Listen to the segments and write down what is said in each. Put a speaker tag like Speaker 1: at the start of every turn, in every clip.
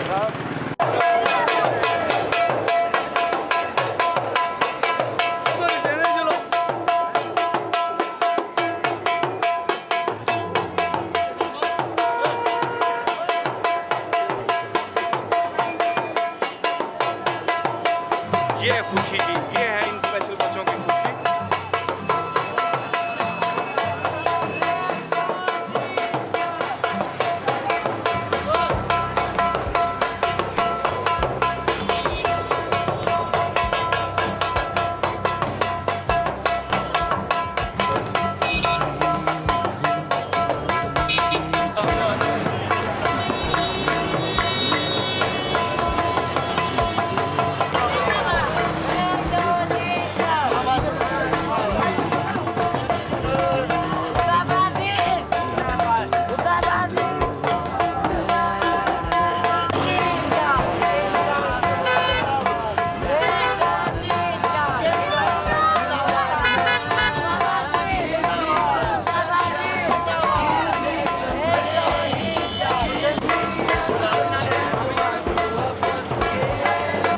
Speaker 1: साहब।
Speaker 2: ये है खुशी की, ये है इन स्पेशल बच्चों की खुशी।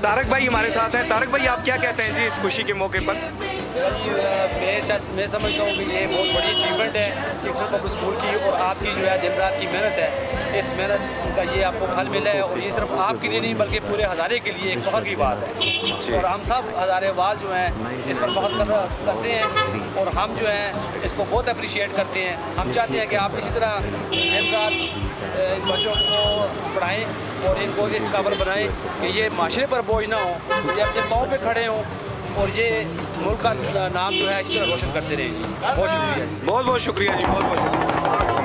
Speaker 2: तारक भाई हमारे साथ हैं। तारक भाई, आप क्या कहते हैं जी इस खुशी के मौके पर?
Speaker 3: मैं समझता हूँ कि ये बहुत बड़ी अचीवमेंट है शिक्षण पब्लिक स्कूल की, और आपकी जो है दिन रात की मेहनत है, इस मेहनत का ये आपको फल मिला है। और ये सिर्फ आपके लिए नहीं बल्कि पूरे हज़ारे के लिए एक फख्र की बात है। और हम सब हज़ारे वाल जो हैं इन पर फख्र करते हैं, और हम जो हैं इसको बहुत अप्रिशिएट करते हैं। हम चाहते हैं कि आप इसी तरह दिन रात इन बच्चों को पढ़ाएँ और इनको इस काबिल बनाएं कि ये माशरे पर बोझ ना हो, ये अपने पाँव पे खड़े हों और ये मुल्क का नाम जो है इस तरह रोशन करते रहें। बहुत शुक्रिया,
Speaker 2: बहुत बहुत शुक्रिया जी, बहुत बहुत शुक्रिया।